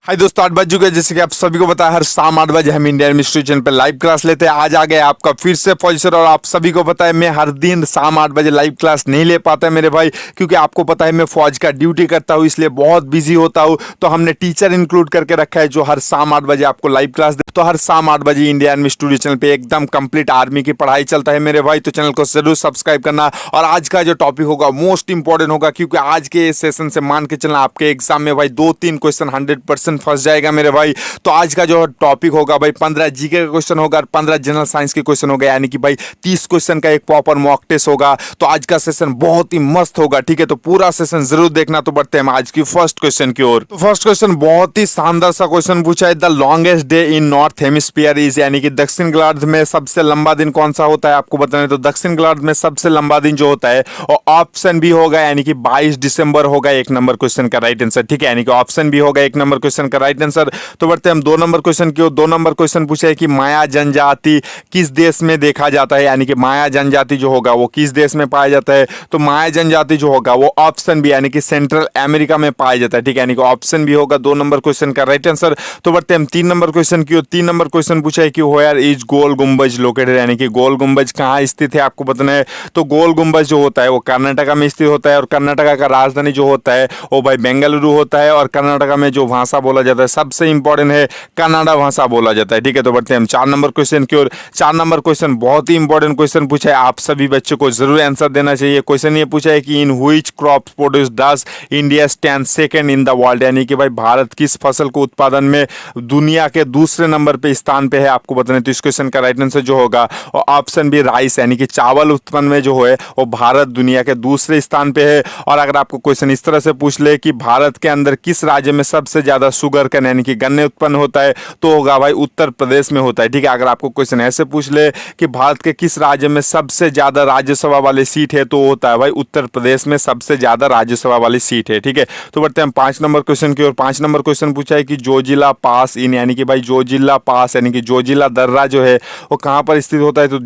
हाय दोस्तों, 8 बज चुके हैं। जैसे कि आप सभी को पता है, हर शाम 8 बजे हम इंडियन मिस्ट्री चैनल पे लाइव क्लास लेते हैं। आज आ गए आपका फिर से फौजी सर। और आप सभी को पता है, मैं हर दिन शाम 8 बजे लाइव क्लास नहीं ले पाता मेरे भाई, क्योंकि आपको पता है मैं फौज का ड्यूटी करता हूँ, इसलिए बहुत बिजी होता हूँ। तो हमने टीचर इंक्लूड करके रखा है जो हर शाम 8 बजे आपको लाइव क्लास दे। तो हर शाम 8 बजे इंडियन मिस्ट्री चैनल पे एकदम कंप्लीट आर्मी की पढ़ाई चलता है मेरे भाई। तो चैनल को जरूर सब्सक्राइब करना। और आज का जो टॉपिक होगा मोस्ट इंपॉर्टेंट होगा, क्योंकि आज के सेशन से मान के चलना आपके एग्जाम में भाई 2-3 क्वेश्चन 100% फंस जाएगा मेरे भाई। तो आज का जो टॉपिक होगा भाई 15 जीके का क्वेश्चन होगा और 15 जनरल साइंस के क्वेश्चन होगा, यानी कि भाई 30 क्वेश्चन का एक प्रॉपर मॉक टेस्ट होगा। तो आज का सेशन बहुत ही मस्त होगा, ठीक है। तो पूरा सेशन जरूर देखना। तो बढ़ते हैं आज की फर्स्ट क्वेश्चन की ओर। तो फर्स्ट क्वेश्चन बहुत ही शानदार सा क्वेश्चन पूछा है। The longest day in north hemisphere is, यानी कि दक्षिण गोलार्ध में सबसे लंबा दिन कौन सा होता है आपको बताना है। तो दक्षिण गोलार्ध में सबसे लंबा दिन जो होता है, और ऑप्शन बी होगा, यानी कि 22 दिसंबर होगा 1 नंबर क्वेश्चन का राइट आंसर, ठीक है। यानी कि ऑप्शन बी होगा 1 नंबर क्वेश्चन का राइट आंसर। तो बढ़ते हैं हम 2 नंबर क्वेश्चन की ओर। 2 नंबर क्वेश्चन पूछा है कि माया जनजाति किस देश में देखा जाता है, यानी कि माया जनजाति जो होगा वो किस देश में पाया जाता है। तो माया जनजाति जो होगा वो ऑप्शन बी, यानी कि सेंट्रल अमेरिका में पाया जाता है, ठीक है। यानी कि ऑप्शन बी होगा 2 नंबर क्वेश्चन का राइट आंसर। तो बढ़ते हैं हम 3 नंबर क्वेश्चन की ओर। 3 नंबर क्वेश्चन पूछा है कि वेयर इज गोल गुंबज लोकेटेड, यानी कि गोल गुंबज कहाँ स्थित है आपको बताना है। तो गोल गुंबज जो होता है वो कर्नाटका में स्थित होता है, और कर्नाटका का राजधानी जो होता है वो भाई बेंगलुरु होता है। और कर्नाटका में जो भाषा बोला जाता है सबसे इंपॉर्टेंट है कन्नड़ा भाषा बोला जाता है, ठीक है। तो बढ़ते हैं हम 4 नंबर क्वेश्चन की ओर। 4 नंबर क्वेश्चन बहुत ही इंपॉर्टेंट क्वेश्चन पूछा है, आप सभी बच्चों को जरूर आंसर देना चाहिए। क्वेश्चन ये पूछा है कि in which crop produce does India stand second in the world, यानी कि भाई भारत किस फसल को उत्पादन में दुनिया के दूसरे नंबर पे स्थान पे है आपको बताना है। तो इस क्वेश्चन का राइट आंसर जो होगा और ऑप्शन बी राइस, यानी कि चावल उत्पन्न में जो है वो भारत दुनिया के दूसरे स्थान पे है। और अगर आपको क्वेश्चन इस तरह से पूछ ले कि भारत के अंदर किस राज्य में सबसे ज्यादा शुगर कैन, यानी कि गन्ने उत्पन्न होता है, तो होगा भाई उत्तर प्रदेश में होता है, ठीक है। अगर आपको क्वेश्चन ऐसे पूछ ले कि भारत के किस राज्य में सबसे ज्यादा राज्यसभा वाली सीट है, तो होता है भाई उत्तर प्रदेश में सबसे ज्यादा राज्यसभा वाली सीट है, ठीक है। तो बढ़ते हैं हम 5 नंबर क्वेश्चन की ओर। 5 नंबर क्वेश्चन पूछा है कि जोजिला पास इन, यानी कि भाई जोजिला पास, यानी कि जोजिला दर्रा जो है वो कहां पर स्थित होता है। तो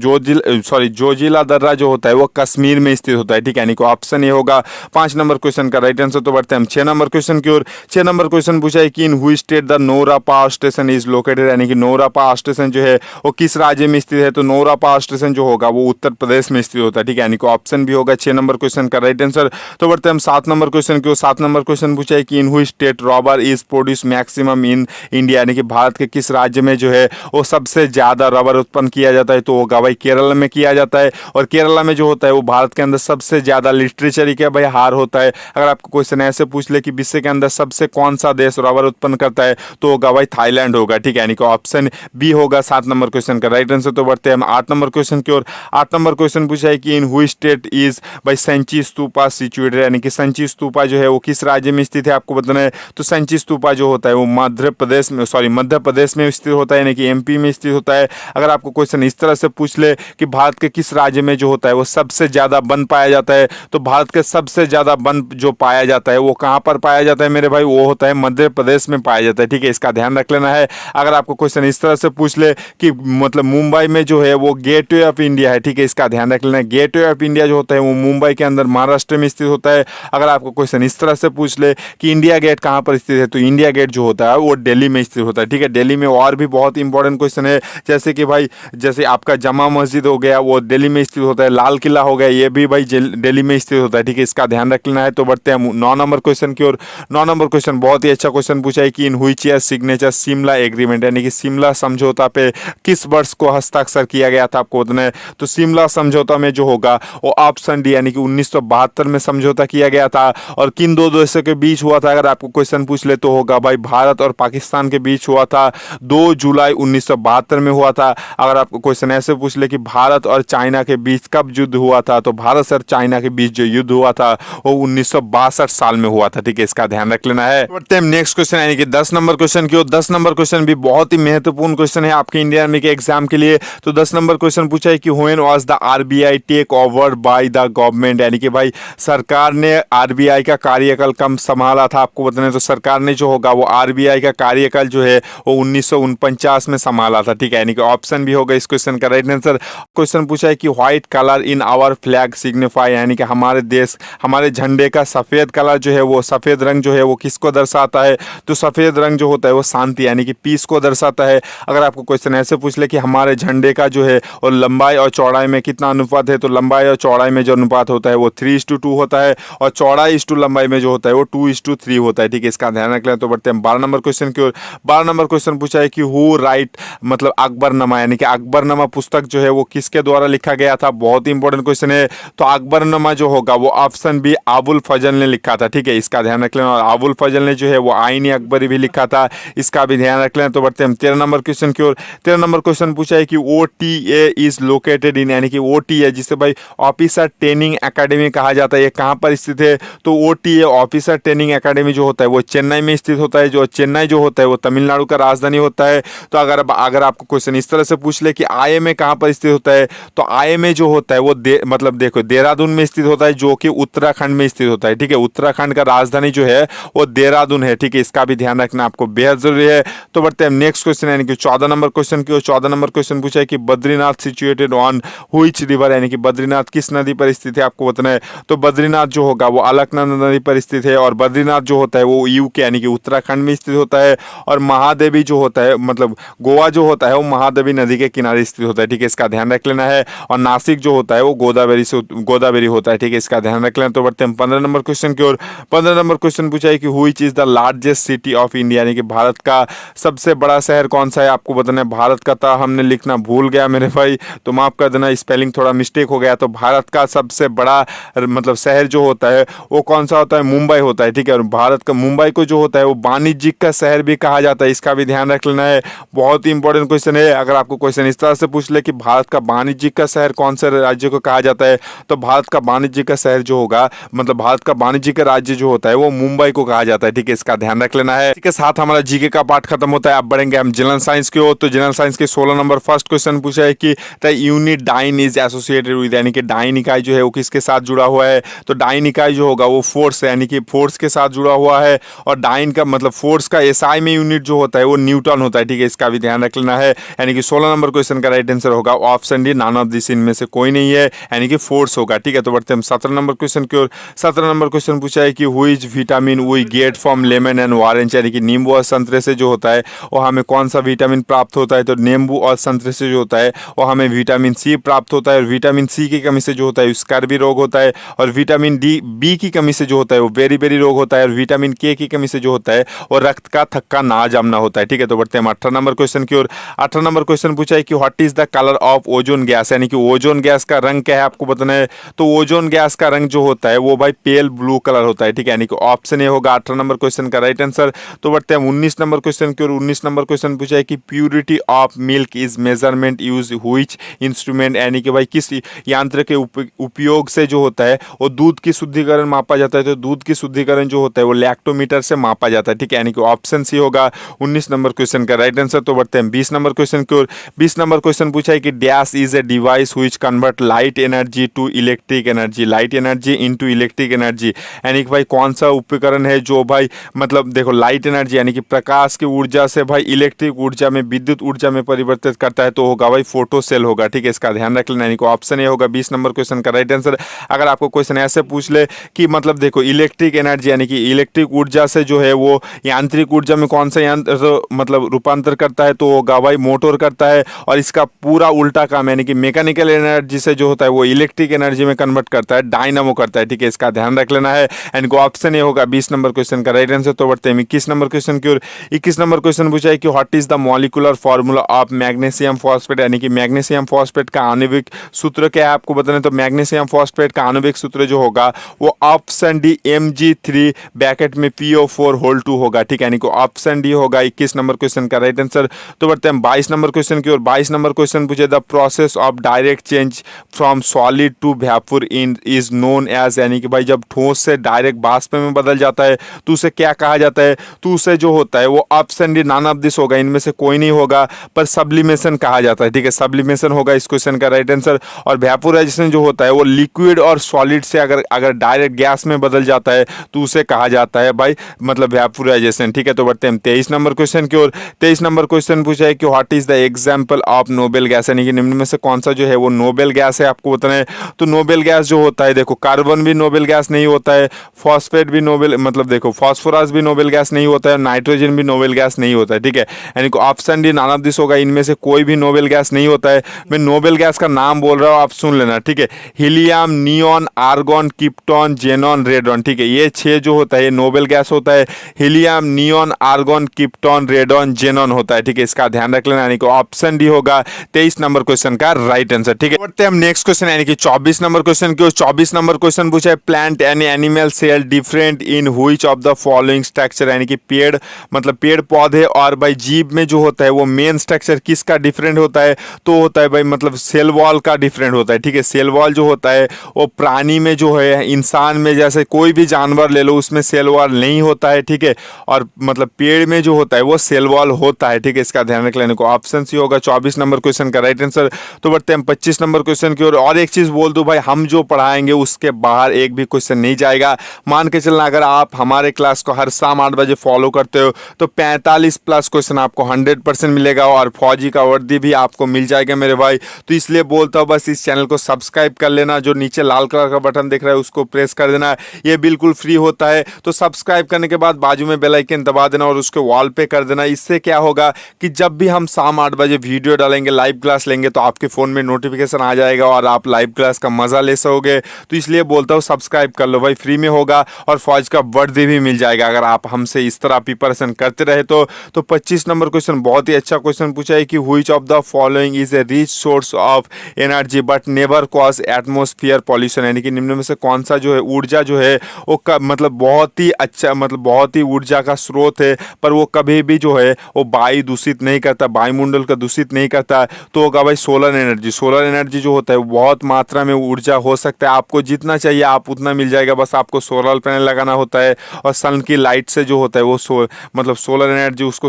जोजिला दर्रा जो होता है वो कश्मीर में स्थित होता है, ठीक है। यानी कि ऑप्शन ए होगा 5 नंबर क्वेश्चन का राइट आंसर। तो बढ़ते हैं हम 6 नंबर क्वेश्चन की ओर। 6 नंबर क्वेश्चन पूछा है कि in which state the Nora power station is located, यानी कि नोरा पावर स्टेशन जो है वो किस राज्य में स्थित है। तो नोरा पावर स्टेशन जो होगा वो उत्तर प्रदेश में स्थित होता है, ठीक है। यानी कि ऑप्शन भी होगा 6 नंबर क्वेश्चन का राइट आंसर। तो बढ़ते हैं हम 7 नंबर क्वेश्चन की ओर। 7 नंबर क्वेश्चन पूछा है कि in which state rubber is produce maximum in India, यानी कि भारत के किस राज्य में जो है वो सबसे ज्यादा रबर उत्पन्न किया जाता है। तो होगा भाई केरल में किया जाता है। और केरला में जो होता है वो भारत के अंदर सबसे ज्यादा लिटरेचर क्या भाई हार होता है। अगर आपको क्वेश्चन ऐसे पूछ ले कि विश्व के अंदर सबसे कौन सा देश रबर उत्पन्न करता है, तो होगा भाई थाईलैंड होगा, ठीक है। यानी कि ऑप्शन बी होगा 7 नंबर क्वेश्चन का राइट आंसर। तो बढ़ते हैं हम 8 नंबर क्वेश्चन की ओर। 8 नंबर क्वेश्चन पूछा है कि इन व्हिच स्टेट इज भाई सांची स्तूपा सिचुएटेड, यानी कि सांची स्तूपा जो है वो किस राज्य में स्थित है आपको बताना है। तो सांची स्तूपा जो होता है वो मध्य प्रदेश में स्थित होता है, यानी कि एमपी में स्थित होता है। अगर आपको क्वेश्चन इस तरह से पूछ ले कि भारत के किस राज्य में जो होता है वो सबसे ज्यादा वन पाया जाता है, तो भारत के सबसे ज्यादा वन जो पाया जाता है वो कहां पर पाया जाता है मेरे भाई, वो होता है मध्य प्रदेश में पाया जाता है, ठीक है। इसका ध्यान रख लेना है। अगर आपको क्वेश्चन इस तरह से पूछ ले कि मतलब मुंबई में जो है वो गेटवे ऑफ इंडिया है, ठीक है, इसका ध्यान रख लेना है। गेटवे ऑफ इंडिया जो होता है वो मुंबई के अंदर महाराष्ट्र में स्थित होता है। अगर आपको क्वेश्चन इस तरह से पूछ ले कि इंडिया गेट कहां पर स्थित है, तो इंडिया गेट जो होता है वो दिल्ली में स्थित होता है, ठीक है। दिल्ली में और भी बहुत इंपॉर्टेंट क्वेश्चन है, जैसे कि भाई जैसे आपका जमा मस्जिद हो गया वो दिल्ली में स्थित होता है, लाल किला हो गया ये भी भाई दिल्ली में स्थित होता है, ठीक है। इसका ध्यान रख लेना है। तो बढ़ते हैं 9 नंबर क्वेश्चन की ओर। 9 नंबर क्वेश्चन बहुत ही अच्छा क्वेश्चन पूछा है कि in which year signature Shimla agreement, यानी कि शिमला समझौता पे किस वर्ष को हस्ताक्षर किया गया था आपको बताना है। तो शिमला समझौता में जो होगा वो ऑप्शन डी, यानी कि 1972 में समझौता किया गया था। और किन दो देशों के बीच हुआ था अगर आपको क्वेश्चन पूछ ले तो होगा भाई भारत और पाकिस्तान के बीच हुआ था। 2 जुलाई 1972 में हुआ था। अगर आपको क्वेश्चन ऐसे पूछ ले कि भारत और चाइना के बीच कब युद्ध हुआ था, तो भारत और चाइना के बीच जो युद्ध हुआ था वो 1962 साल में हुआ था, ठीक है। इसका ध्यान रख लेना है। बढ़ते हैं नेक्स्ट क्वेश्चन, यानी कि 10 नंबर क्वेश्चन की ओर। 10 नंबर क्वेश्चन भी बहुत ही महत्वपूर्ण क्वेश्चन है आपके इंडियन आर्मी के एग्जाम के लिए। तो 10 नंबर क्वेश्चन पूछा है कि when was the RBI take over by the government, यानी कि भाई सरकार ने आरबीआई का कार्यकाल कब संभाला था आपको बताना है। तो सरकार ने जो होगा वो आरबीआई का कार्यकाल जो है वो 1949 में संभाला था, ठीक है। यानी कि ऑप्शन भी होगा इस क्वेश्चन का राइट आंसर। क्वेश्चन पूछा है कि white colour in our flag signify, यानी कि हमारे देश हमारे झंडे का सफेद कलर जो है वो सफेद रंग जो है वो किसको दर्शाता है। तो सफेद रंग जो होता है वो शांति यानी कि पीस को दर्शाता है। अगर आपको क्वेश्चन ऐसे पूछ ले कि हमारे झंडे का जो है और लंबाई और चौड़ाई में कितना अनुपात है, तो लंबाई और चौड़ाई में जो अनुपात होता है वो 3:2 होता है और चौड़ाई इस टू लंबाई में जो होता है वो 2:3 होता है। ठीक है, इसका ध्यान रख लें। तो बढ़ते हैं 12 नंबर क्वेश्चन की ओर। 12 नंबर क्वेश्चन पूछा है कि हु राइट मतलब अकबरनामा यानी कि अकबरनामा पुस्तक जो है वो किसके द्वारा लिखा गया था। बहुत ही इंपॉर्टेंट क्वेश्चन है। तो अकबरनामा जो होगा वो ऑप्शन बी अबुल फजल ने लिखा था। ठीक है, इसका ध्यान रख लेना। और अबुल फजल ने जो है वो आईनी अकबरी भी लिखा था, इसका भी ध्यान रख लेना। तो बढ़ते हैं 13 नंबर क्वेश्चन की ओर। 13 नंबर क्वेश्चन पूछा है कि OTA इज लोकेटेड इन यानी कि OTA जिसे भाई ऑफिसर ट्रेनिंग एकेडमी कहा जाता है, ये कहाँ पर स्थित है। तो OTA ऑफिसर ट्रेनिंग एकेडमी जो होता है वो चेन्नई में स्थित होता है। जो चेन्नई जो होता है वो तमिलनाडु का राजधानी होता है। तो अगर आपको क्वेश्चन इस तरह से पूछ ले कि IMA कहाँ पर स्थित होता है, तो IMA जो होता है वो मतलब देखो देहरादून में स्थित होता है, जो कि उत्तराखंड में स्थित होता है। ठीक है, उत्तराखंड का राजधानी जो है वो देहरादून है। ठीक है, इसका भी ध्यान रखना आपको बेहद जरूरी है। तो बढ़ते हैं नेक्स्ट क्वेश्चन यानी कि 14 नंबर क्वेश्चन की। 14 नंबर क्वेश्चन पूछा है कि Badrinath situated on which river यानी कि बद्रीनाथ किस नदी पर स्थित है, आपको बताना है। तो बद्रीनाथ जो होगा वो अलकनंदा नदी पर स्थित है और बद्रीनाथ जो होता है वो UK यानी कि उत्तराखंड में स्थित होता है। और महादेवी जो होता है मतलब गोवा जो होता है वो महादेवी नदी के किनारे स्थित होता है। ठीक है, इसका ध्यान रख लेना है। और नासिक जो होता है वो गोदावरी होता है। ठीक है, इसका ध्यान रख लेना। तो बढ़ते हैं 15 नंबर क्वेश्चन की ओर। 15 नंबर क्वेश्चन पूछा है कि which is the largest city of India यानी कि भारत का सबसे बड़ा शहर कौन सा है, आपको बताना है। भारत का था हमने लिखना भूल गया मेरे भाई, तो माफ कर देना, स्पेलिंग थोड़ा मिस्टेक हो गया। तो भारत का सबसे बड़ा मतलब शहर जो होता है वो कौन सा होता है, मुंबई होता है। ठीक है, और भारत का मुंबई को जो होता है वो वाणिज्यिक का शहर भी कहा जाता है, इसका भी ध्यान रख लेना है। बहुत ही इंपॉर्टेंट क्वेश्चन है। अगर आपको क्वेश्चन इस तरह से पूछ ले कि भारत का वाणिज्यिक का शहर कौन से राज्य को कहा जाता है, तो भारत का वाणिज्य का शहर जो होगा मतलब भारत का वाणिज्य का राज्य जो होता है वो मुंबई को कहा जाता है। ठीक है, इसका ध्यान रख लेना है। ठीक है, साथ हमारा जीके का पार्ट खत्म होता है। अब बढ़ेंगे हम जनरल साइंस की ओर। तो जनरल साइंस के 16 नंबर फर्स्ट क्वेश्चन पूछा है कि the unit dyne is associated with यानी कि डाइन इकाई जो है वो किसके साथ जुड़ा हुआ है। तो डाइन इकाई जो होगा वो फोर्स यानी कि फोर्स के साथ जुड़ा हुआ है। और डाइन का मतलब फोर्स का SI में यूनिट जो होता है वो न्यूटन होता है। ठीक है, इसका भी ध्यान रख लेना है। यानी कि 16 नंबर क्वेश्चन का राइट आंसर होगा option D, none of this इनमें से कोई नहीं है, यानी कि फोर्स होगा। ठीक है, तो बढ़ते हम 17 नंबर क्वेश्चन की ओर। 17 नंबर क्वेश्चन पूछा है कि which vitamin we get from lemon and orange यानी कि नींबू और संतरे से जो होता है वो हमें कौन सा विटामिन प्राप्त होता है। तो नींबू और संतरे से जो होता है वो हमें विटामिन C प्राप्त होता है। और विटामिन C की कमी से जो होता है स्कर्वी रोग होता है। और विटामिन B की कमी से जो होता है वो बेरी रोग होता है। और विटामिन K की कमी से जो होता है वो रक्त का थक्का ना जमना होता है। ठीक है, तो बढ़ते हैं 18 नंबर क्वेश्चन की ओर। 18 नंबर क्वेश्चन पूछा है कि what is the colour of ozone gas यानी कि ओजोन गैस का रंग क्या है, आपको बताना है। तो ओजोन गैस का रंग जो होता है वो भाई पेल ब्लू कलर होता है। ठीक है, यानी कि ऑप्शन ए होगा 18 नंबर क्वेश्चन का राइट आंसर। तो बढ़ते हैं 19 नंबर क्वेश्चन की ओर। 19 नंबर क्वेश्चन पूछा है कि purity of milk is measurement use which instrument यानी कि भाई किस यंत्र के उपयोग से जो होता है वो दूध की शुद्धिकरण मापा जाता है। तो दूध की शुद्धिकरण जो होता है वो लैक्टोमीटर से मापा जाता है। ठीक है, यानी कि ऑप्शन सी होगा 19 नंबर क्वेश्चन का राइट आंसर। तो बढ़ते हैं 20 नंबर क्वेश्चन की ओर। 20 नंबर क्वेश्चन पूछा है कि dash is a device which convert light energy to electric energy, light energy into electric energy यानी कि भाई कौन सा उपकरण है जो भाई मतलब देखो लाइट एनर्जी यानी कि प्रकाश की ऊर्जा से भाई इलेक्ट्रिक ऊर्जा में विद्युत ऊर्जा में परिवर्तित करता है, तो होगा भाई फोटो सेल होगा। ठीक है, इसका ध्यान रख लेना, यानी कि ऑप्शन ए होगा 20 नंबर क्वेश्चन का राइट आंसर। अगर आपको क्वेश्चन ऐसे पूछ ले कि मतलब देखो इलेक्ट्रिक एनर्जी यानी कि इलेक्ट्रिक ऊर्जा से जो है वो यांत्रिक ऊर्जा में कौन सा यंत्र मतलब रूपांतर करता है, तो होगा भाई मोटर करता है। और इसका पूरा उल्टा काम यानी कि मैकेनिकल एनर्जी से जो होता है वो इलेक्ट्रिक एनर्जी में कन्वर्ट करता है, डायनामो करता है। ठीक है, इसका ध्यान रख लेना है, यानी कि ऑप्शन ए होगा 20 नंबर क्वेश्चन का राइट आंसर। तो बढ़ते हैं 21 नंबर क्वेश्चन की ओर। 21 नंबर क्वेश्चन पूछा है कि what is the molecular formula of magnesium phosphate यानी कि मैग्नीशियम फॉस्फेट का आणविक सूत्र क्या है, आपको बताना। तो मैग्नीशियम फॉस्फेट का आणविक सूत्र जो होगा वो ऑप्शन डी Mg3 ब्रैकेट में PO4 होगा। ठीक है, यानी कि ऑप्शन डी होगा 21 नंबर क्वेश्चन का राइट आंसर। तो बढ़ते हैं 22 नंबर क्वेश्चन की ओर। 22 नंबर क्वेश्चन पूछे the process of direct change from solid to vapour in is known as यानी कि भाई जब ठोस से डायरेक्ट वाष्प में बदल जाता है तो उसे क्या कहा जाता है, तो उसे जो होता है वो option D none of this होगा, इनमें से कोई नहीं होगा, पर सब्लिमेशन कहा जाता है। ठीक है, सब्लिमेशन होगा इस क्वेश्चन का राइट आंसर। और वेपोराइजेशन जो होता है वो लिक्विड और सॉलिड से अगर डायरेक्ट गैस में बदल जाता है तो उसे कहा जाता है भाई मतलब वेपोराइजेशन। ठीक है, तो बढ़ते हैं 23 नंबर क्वेश्चन की ओर। 23 नंबर क्वेश्चन पूछा है कि what is the example of noble gas यानी कि निम्न में से कौन सा जो है वो नोबेल गैस है, आपको बताना है। तो नोबेल गैस जो होता है देखो कार्बन भी नोबेल गैस नहीं होता है, फॉस्फेट भी नोबेल मतलब देखो फास्फोरस भी नोबेल गैस नहीं होता है, नाइट्रोजन भी नोबेल गैस नहीं होता है, ठीक है। यानी कि option D none of this होगा, इनमें से कोई भी नोबेल गैस नहीं होता है। मैं नोबेल गैस का नाम बोल रहा हूँ, आप सुन लेना, ठीक है। Helium, neon, argon, krypton, xenon, radon, ठीक है। ये 6 जो होता है ये नोबेल गैस होता है। Helium, neon, argon, krypton, radon, xenon होता है, ठीक है। इसका ध्यान रख लेना, यानी कि ऑप्शन डी होगा 23 नंबर क्वेश्चन का राइट आंसर, ठीक है। बढ़ते हैं हम नेक्स्ट क्वेश्चन यानी कि 24 नंबर क्वेश्चन की। 24 नंबर क्वेश्चन पूछा है, plant and animal cell different in which of the following structure, यानी कि पेड़ मतलब पेड़ पौधे और भाई जीव में जो होता है वो मेन स्ट्रक्चर किसका डिफरेंट होता है, तो होता है भाई मतलब सेल वॉल का डिफरेंट होता है, ठीक है। सेल वॉल जो होता है वो प्राणी में जो है, इंसान में जैसे कोई भी जानवर ले लो उसमें सेल वॉल नहीं होता है, ठीक है। और मतलब पेड़ में जो होता है वो सेल वॉल होता है, ठीक है। इसका ध्यान रख लेने को ऑप्शन सी होगा 24 नंबर क्वेश्चन का राइट आंसर। तो बढ़ते हैं 25 नंबर क्वेश्चन की ओर। और एक चीज बोल दूं भाई, हम जो पढ़ाएंगे उसके बाहर एक भी क्वेश्चन नहीं जाएगा। मान के चलना, अगर आप हमारे क्लास को हर शाम 8 बजे फॉलो करते हो तो 45 प्लस क्वेश्चन आपको 100% मिलेगा और फौजी का वर्दी भी आपको मिल जाएगा मेरे भाई। तो इसलिए बोलता हूँ बस इस चैनल को सब्सक्राइब कर लेना, जो नीचे लाल कलर का बटन दिख रहा है उसको प्रेस कर देना, ये बिल्कुल फ्री होता है। तो सब्सक्राइब करने के बाद बाजू में बेल आइकन दबा देना और उसको वॉल पे कर देना। इससे क्या होगा कि जब भी हम शाम 8 बजे वीडियो डालेंगे, लाइव क्लास लेंगे, तो आपके फ़ोन में नोटिफिकेशन आ जाएगा और आप लाइव क्लास का मज़ा ले सकोगे। तो इसलिए बोलता हूँ सब्सक्राइब कर लो भाई, फ्री में होगा और फौज का वर्दी भी मिल जाएगा अगर आप हमसे इस तरह प्रिपरेशन करते रहे तो। 25 नंबर क्वेश्चन बहुत ही अच्छा क्वेश्चन पूछा है कि which of the following is a rich source of energy but never cause atmosphere pollution, यानी कि निम्न में से कौन सा जो है ऊर्जा जो है वो मतलब बहुत ही अच्छा मतलब बहुत ही ऊर्जा का स्रोत है पर वो कभी भी जो है वो वायु दूषित नहीं करता, वायुमंडल का दूषित नहीं करता, तो होगा भाई सोलर एनर्जी। सोलर एनर्जी जो होता है वो बहुत मात्रा में ऊर्जा हो सकता है, आपको जितना चाहिए आप उतना मिल जाएगा, बस आपको सोलर पैनल लगाना होता है और सन की लाइट से जो होता है वो मतलब सोलर एनर्जी उसको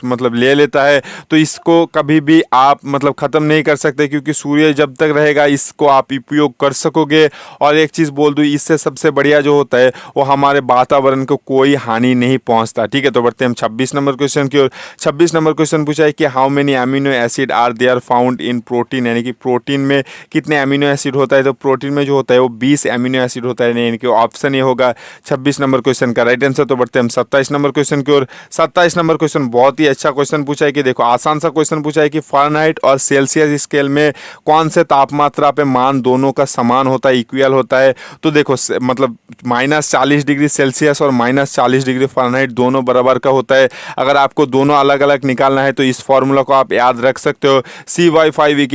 मतलब ले लेता है। तो इसको कभी भी आप मतलब ख़त्म नहीं कर सकते क्योंकि सूर्य जब तक रहेगा इसको आप उपयोग कर सकोगे। और एक चीज़ बोल दूँ, इससे सबसे बढ़िया जो होता है वो हमारे वातावरण को कोई हानि नहीं पहुंचता, ठीक है। तो बढ़ते हैं हम 26 नंबर क्वेश्चन की ओर। 26 नंबर क्वेश्चन पूछा है कि how many amino acid are there found in protein, यानी कि प्रोटीन में कितने अमीनो एसिड होता है, तो प्रोटीन में जो होता है वो 20 अमीनो एसिड होता है, यानी कि ऑप्शन ये होगा 26 नंबर क्वेश्चन का राइट आंसर। तो बढ़ते हैं हम 27 नंबर क्वेश्चन की ओर। 27 नंबर क्वेश्चन बहुत ही अच्छा क्वेश्चन पूछा है कि देखो आसान सा क्वेश्चन पूछा है कि फ़ारेनहाइट और सेल्सियस स्केल में कौन से तापमात्रा पे मान दोनों का समान होता है, इक्वल होता है। तो देखो मतलब -40 डिग्री सेल्सियस और -40 डिग्री फ़ारेनहाइट दोनों बराबर का होता है। अगर आपको दोनों अलग अलग निकालना है तो इस फॉर्मूला को आप याद रख सकते हो, CY5 =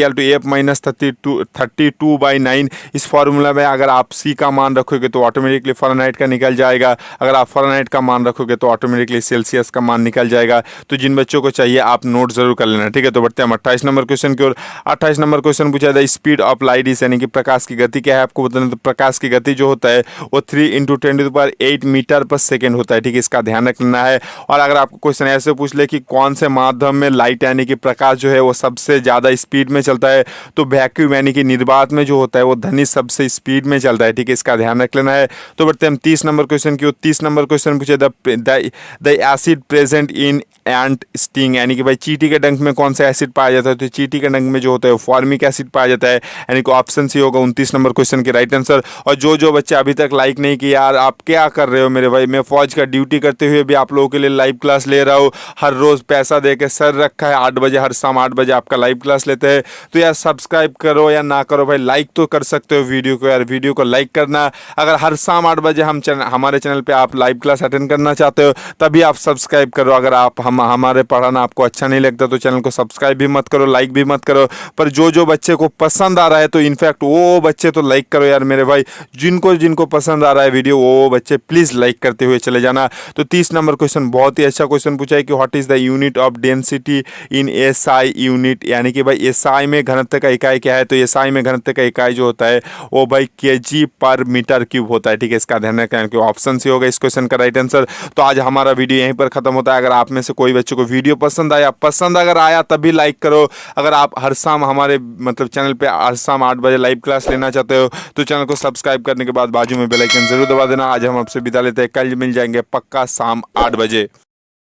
F-32/9। इस फॉर्मूला में अगर आप C का मान रखोगे तो ऑटोमेटिकली फ़ारेनहाइट का निकल जाएगा, अगर आप फ़ारेनहाइट का मान रखोगे तो ऑटोमेटिकली सेल्सियस का मान निकल जाएगा। तो जिन बच्चों को चाहिए आप नोट जरूर कर लेना, ठीक है। तो बढ़ते हैं हम 28 नंबर क्वेश्चन की ओर। 28 नंबर क्वेश्चन पूछा था स्पीड ऑफ लाइट इज, यानी कि प्रकाश की गति क्या है आपको बताना। तो प्रकाश की गति जो होता है वो 3 × 10⁸ मीटर पर सेकेंड होता है, ठीक है। इसका ध्यान रखना है। और अगर आपको क्वेश्चन ऐसे पूछ ले कि कौन से माध्यम में लाइट यानी कि प्रकाश जो है वो सबसे ज़्यादा स्पीड में चलता है, तो वैक्यूम यानी कि निर्वात में जो होता है वो ध्वनि सबसे स्पीड में चलता है, ठीक है। इसका ध्यान रख लेना है। तो बढ़ते हैं हम 30 नंबर क्वेश्चन की ओर। 30 नंबर क्वेश्चन पूछे the acid present in ant sting, यानी कि भाई चींटी के डंक में कौन सा एसिड पाया जाता है, तो चींटी के डंक में जो होता है वो फॉर्मिक एसिड पाया जाता है, यानी कि ऑप्शन सी होगा 29 नंबर क्वेश्चन की राइट आंसर। और जो बच्चे अभी तक लाइक नहीं किया, यार आप क्या कर रहे हो मेरे भाई, मैं फौज का ड्यूटी करते हुए भी आप लोगों के लिए लाइव क्लास ले रहा हूँ, हर रोज़ पैसा दे के सर रखा है, 8 बजे हर शाम 8 बजे आपका लाइव क्लास लेते हैं। तो यार सब्सक्राइब करो या ना करो भाई, लाइक तो कर सकते हो वीडियो को, यार वीडियो को लाइक करना। अगर हर शाम 8 बजे हमारे चैनल पर आप लाइव क्लास अटेंड करना चाहते हो तभी आप सब्सक्राइब करो। अगर आप हमारे पढ़ाना आपको अच्छा नहीं लगता तो चैनल को सब्सक्राइब भी मत करो, लाइक भी मत करो। पर जो बच्चे को पसंद आ रहा है तो इनफैक्ट वो बच्चे तो लाइक करो यार मेरे भाई, जिनको पसंद आ रहा है वीडियो वो बच्चे प्लीज़ लाइक करते हुए चले जाना। तो 30 नंबर क्वेश्चन बहुत ही अच्छा क्वेश्चन पूछा है कि what is the unit of density in SI unit, यानी कि भाई SI में घनत्व का इकाई क्या है। तो SI में घनत्व का इकाई जो होता है वो भाई kg/m³ होता है, ठीक है। इसका ध्यान रखें कि ऑप्शन सी होगा इस क्वेश्चन का राइट आंसर। तो आज हमारा वीडियो यहीं पर खत्म होता है। अगर आप में से कोई बच्चे को वीडियो पसंद अगर आया तभी लाइक करो। अगर आप हर शाम हमारे मतलब चैनल पे हर शाम 8 बजे लाइव क्लास लेना चाहते हो तो चैनल को सब्सक्राइब करने के बाद बाजू में बेल आइकन जरूर दबा देना। आज हम आपसे विदा लेते हैं, कल मिल जाएंगे पक्का शाम 8 बजे।